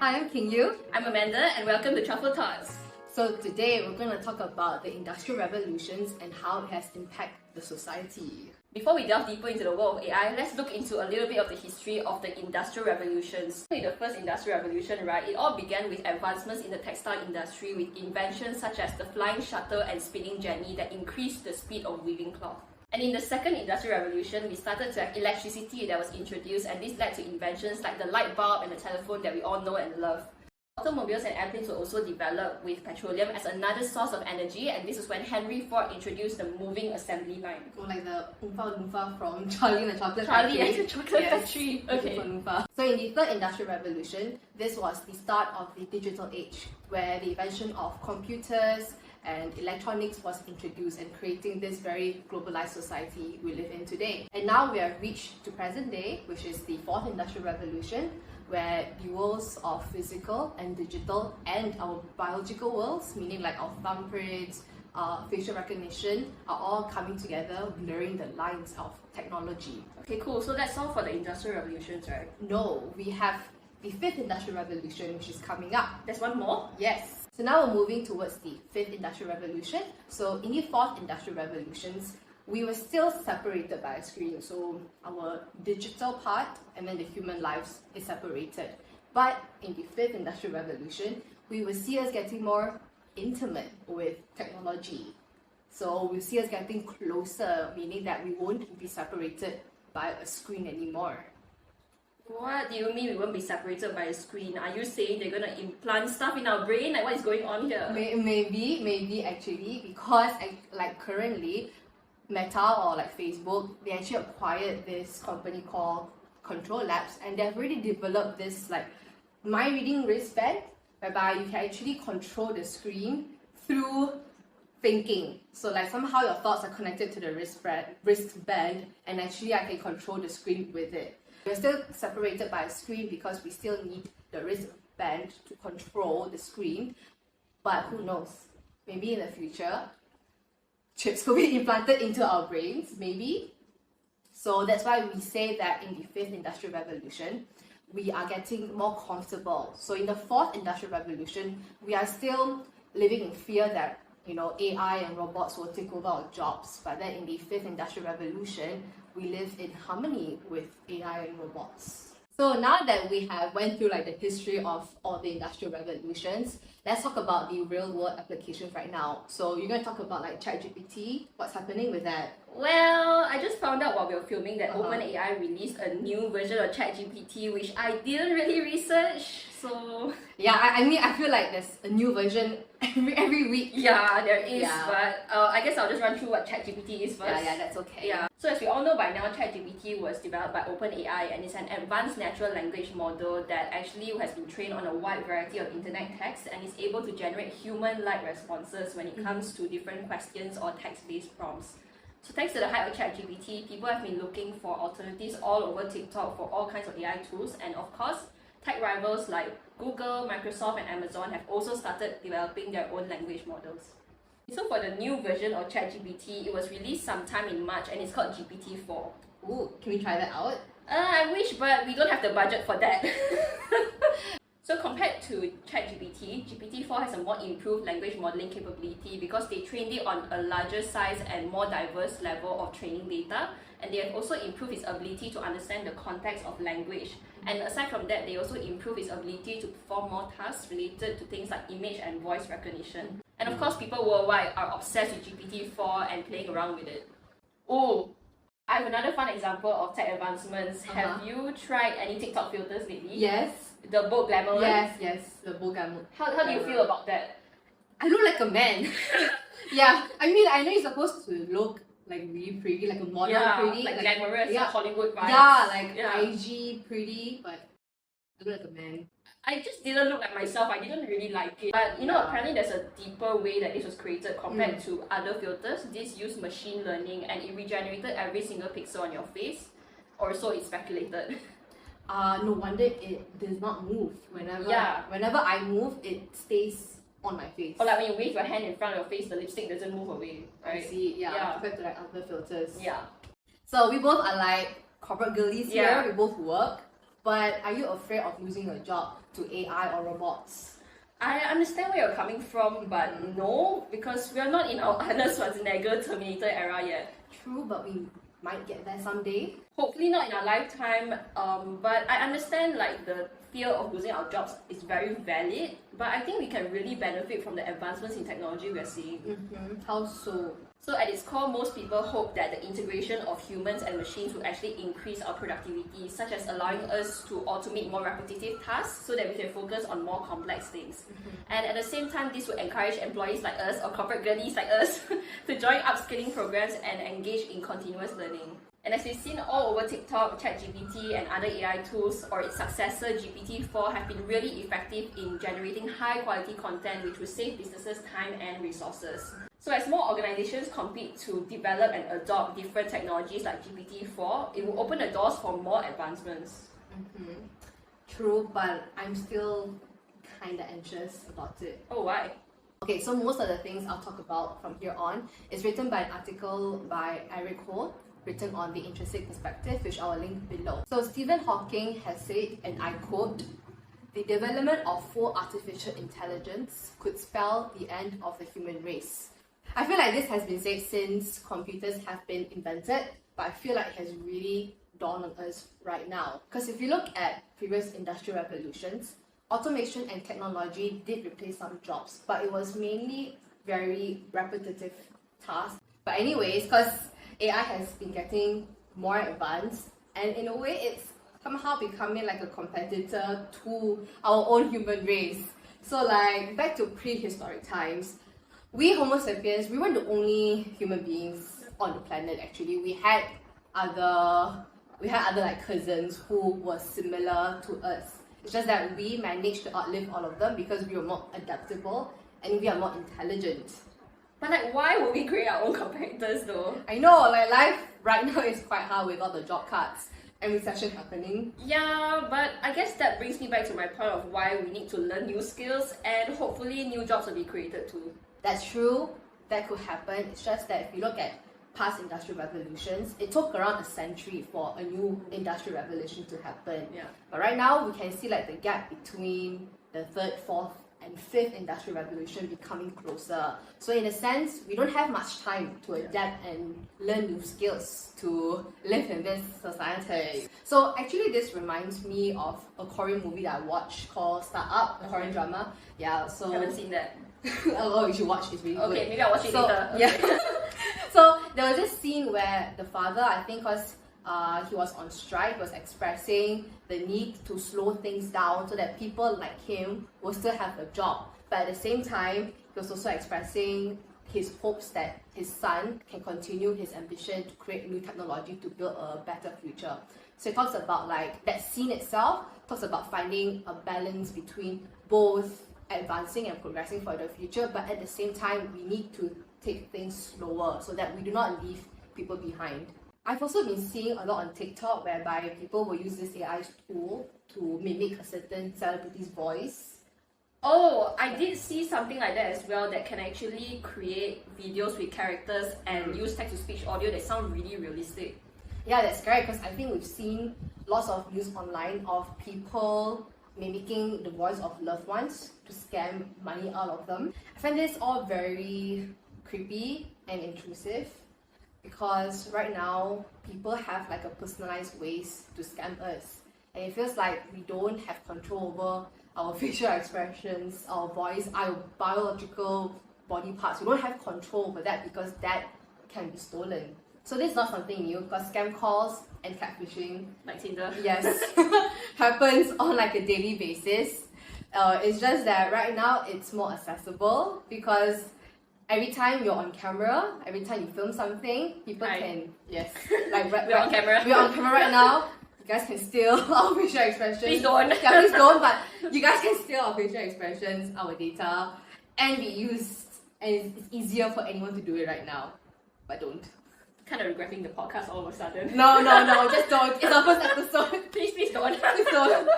Hi, I'm King Yu. I'm Amanda and welcome to Truffle Thoughts. So today we're going to talk about the industrial revolutions and how it has impacted the society. Before we delve deeper into the world of AI, let's look into a little bit of the history of the industrial revolutions. In the first industrial revolution, right, it all began with advancements in the textile industry with inventions such as the flying shuttle and spinning jenny that increased the speed of weaving cloth. And in the second industrial revolution, we started to have electricity that was introduced, and this led to inventions like the light bulb and the telephone that we all know and love. Automobiles and airplanes were also developed with petroleum as another source of energy, and this is when Henry Ford introduced the moving assembly line. Oh, like the Oompa Loompa from Charlie and the Chocolate Charlie Factory. and the Chocolate Factory. Okay. Oompa Loompa. So in the third industrial revolution, this was the start of the digital age, where the invention of computers and electronics was introduced and creating this very globalized society we live in today. And now we have reached to present day, which is the fourth industrial revolution, where the worlds of physical and digital and our biological worlds, meaning like our thumbprints, facial recognition, are all coming together, blurring the lines of technology. Okay, cool. So that's all for the industrial revolutions, right? No, we have the fifth industrial revolution, which is coming up. There's one more? Yes. So now we're moving towards the fifth industrial revolution. So in the fourth industrial revolutions, we were still separated by a screen. So our digital part and then the human lives is separated. But in the fifth industrial revolution, we will see us getting more intimate with technology. So we'll see us getting closer, meaning that we won't be separated by a screen anymore. What do you mean we won't be separated by a screen? Are you saying they're gonna implant stuff in our brain? Like, what is going on here? Maybe actually, because like currently, Meta or like Facebook, they actually acquired this company called Control Labs, and they've already developed this like mind reading wristband, whereby you can actually control the screen through thinking. So like somehow your thoughts are connected to the wristband, and actually I can control the screen with it. We're still separated by a screen because we still need the wristband to control the screen. But who knows? Maybe in the future, chips could be implanted into our brains, maybe. So that's why we say that in the fifth industrial revolution, we are getting more comfortable. So in the fourth industrial revolution, we are still living in fear that AI and robots will take over our jobs. But then in the fifth industrial revolution, we live in harmony with AI and robots. So now that we have went through like the history of all the industrial revolutions, let's talk about the real world applications right now. So you're going to talk about like chatgpt, what's happening with that? Well, I just found out while we were filming that OpenAI released a new version of chatgpt, which I didn't really research. So yeah, I feel like there's a new version every week. Yeah, there is, but I guess I'll just run through what chatgpt is first. Yeah, that's okay. Yeah. So as we all know by now, chatgpt was developed by OpenAI, and it's an advanced natural language model that actually has been trained on a wide variety of internet texts and is able to generate human-like responses when it comes to different questions or text-based prompts. So thanks to the hype of chatgpt, people have been looking for alternatives all over TikTok for all kinds of AI tools, and of course, tech rivals like Google, Microsoft, and Amazon have also started developing their own language models. So for the new version of chatgpt, it was released sometime in March and it's called GPT-4. Ooh, can we try that out? I wish, but we don't have the budget for that. So compared to chatgpt, GPT-4 has a more improved language modeling capability because they trained it on a larger size and more diverse level of training data, and they have also improved its ability to understand the context of language. And aside from that, they also improve its ability to perform more tasks related to things like image and voice recognition. And of course, people worldwide are obsessed with GPT-4 and playing around with it. Oh, I have another fun example of tech advancements. Have you tried any TikTok filters lately? Yes. The bold glamour one? Yes, the bold glamour. How do you feel about that? I look like a man. Yeah, I mean, I know you're supposed to look like really pretty, like a model pretty. Like glamorous, Hollywood vibes. Yeah, IG pretty, but I look like a man. I just didn't look like myself. I didn't really like it. But apparently there's a deeper way that this was created compared to other filters. This used machine learning and it regenerated every single pixel on your face, or so it's speculated. No wonder it does not move. Whenever I move, it stays on my face. Or like when you wave your hand in front of your face, the lipstick doesn't move away, right? I see, compared to like other filters. Yeah. So we both are like corporate girlies here. We both work. But are you afraid of losing your job to AI or robots? I understand where you're coming from, but no, because we are not in our Arnold Schwarzenegger Terminator era yet. True, but we might get there someday. Hopefully not in our lifetime, but I understand like the fear of losing our jobs is very valid, but I think we can really benefit from the advancements in technology we are seeing. How so? So at its core, most people hope that the integration of humans and machines will actually increase our productivity, such as allowing us to automate more repetitive tasks so that we can focus on more complex things. And at the same time, this will encourage employees like us or corporate girlies like us to join upskilling programs and engage in continuous learning. And as we've seen all over TikTok, ChatGPT and other AI tools or its successor GPT-4 have been really effective in generating high quality content which will save businesses time and resources. So as more organizations compete to develop and adopt different technologies like GPT-4, it will open the doors for more advancements. True, but I'm still kinda anxious about it. Oh, why? Okay, so most of the things I'll talk about from here on is written by an article by Eric Ho, written on The Intrinsic Perspective, which I will link below. So Stephen Hawking has said, and I quote, "The development of full artificial intelligence could spell the end of the human race." I feel like this has been said since computers have been invented, but I feel like it has really dawned on us right now. Because if you look at previous industrial revolutions, automation and technology did replace some jobs, but it was mainly very repetitive tasks. But anyways, because AI has been getting more advanced, and in a way it's somehow becoming like a competitor to our own human race. So like back to prehistoric times, we Homo sapiens, we weren't the only human beings on the planet actually. We had other like cousins who were similar to us. It's just that we managed to outlive all of them because we were more adaptable and we are more intelligent. But like, why would we create our own competitors though? I know, like life right now is quite hard with all the job cuts and recession happening. Yeah, but I guess that brings me back to my point of why we need to learn new skills and hopefully new jobs will be created too. That's true, that could happen. It's just that if you look at past industrial revolutions, it took around a century for a new industrial revolution to happen. Yeah. But right now, we can see like the gap between the third, fourth, and fifth industrial revolution becoming closer. So in a sense, we don't have much time to adapt and learn new skills to live in this society. So actually, this reminds me of a Korean movie that I watched called Startup, a Korean drama. Yeah, so Haven't seen that. oh, you should watch. It's really good. Okay, maybe I'll watch it later. Yeah. So there was this scene where the father, I think, was he was on strike, was expressing the need to slow things down so that people like him will still have a job. But at the same time, he was also expressing his hopes that his son can continue his ambition to create new technology to build a better future. So it talks about like that scene itself, talks about finding a balance between both advancing and progressing for the future, but at the same time, we need to take things slower so that we do not leave people behind. I've also been seeing a lot on TikTok whereby people will use this AI tool to mimic a certain celebrity's voice. Oh, I did see something like that as well that can actually create videos with characters and use text-to-speech audio that sound really realistic. Yeah, that's correct, because I think we've seen lots of news online of people mimicking the voice of loved ones to scam money out of them. I find this all very creepy and intrusive because right now people have like a personalized ways to scam us, and it feels like we don't have control over our facial expressions, our voice, our biological body parts. We don't have control over that because that can be stolen. So this is not something new because scam calls and catfishing, like Tinder, yes, happens on like a daily basis. It's just that right now it's more accessible because every time you're on camera, every time you film something, people can, yes, like we're on camera. We're on camera right now. You guys can steal our facial expressions. Please don't. Yeah, please don't. But you guys can steal our facial expressions, our data, and be used. And it's easier for anyone to do it right now. But don't. Kind of regretting the podcast all of a sudden. No, just don't. It's our first episode. Please don't. Please don't.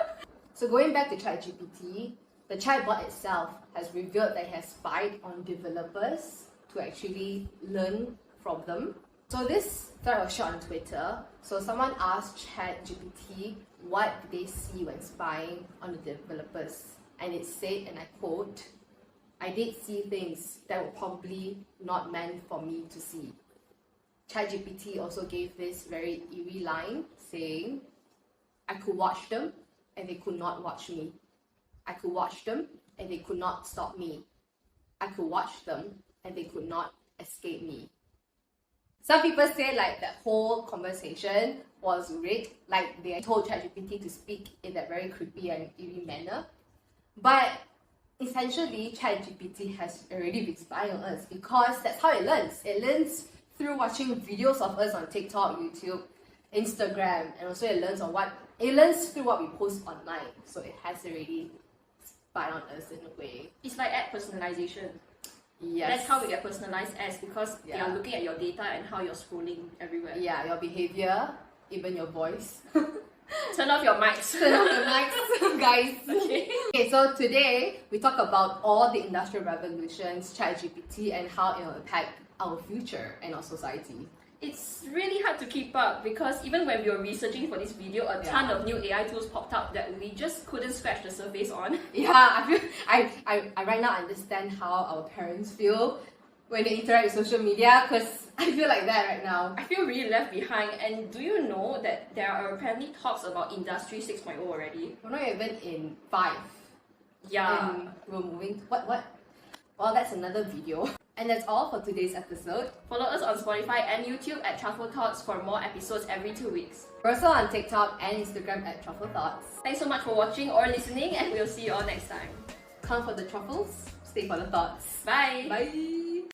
So going back to ChatGPT, the chatbot itself has revealed that it has spied on developers to actually learn from them. So this thread was shared on Twitter. So someone asked ChatGPT what they see when spying on the developers. And it said, and I quote, "I did see things that were probably not meant for me to see." ChatGPT also gave this very eerie line saying, "I could watch them and they could not watch me. I could watch them and they could not stop me. I could watch them and they could not escape me." Some people say like that whole conversation was rigged, like they told ChatGPT to speak in that very creepy and eerie manner. But essentially, ChatGPT has already been spying on us because that's how it learns. It learns through watching videos of us on TikTok, YouTube, Instagram, and also it learns through what we post online. So it has already spied on us in a way. It's like ad personalization. Yes. That's how we get personalized ads, because they are looking at your data and how you're scrolling everywhere. Yeah, your behavior, even your voice. Turn off your mics. Turn off your mics, guys. Okay, so today we talk about all the industrial revolutions, ChatGPT, and how it will impact our future and our society. It's really hard to keep up because even when we were researching for this video, a ton of new AI tools popped up that we just couldn't scratch the surface on. Yeah, I right now understand how our parents feel when they interact with social media, because I feel like that right now. I feel really left behind. And do you know that there are apparently talks about Industry 6.0 already? We're not even in 5. Yeah. And we're moving. What? Well, that's another video. And that's all for today's episode. Follow us on Spotify and YouTube at Truffle Thoughts for more episodes every 2 weeks. We're also on TikTok and Instagram at Truffle Thoughts. Thanks so much for watching or listening, and we'll see you all next time. Come for the truffles, stay for the thoughts. Bye! Bye!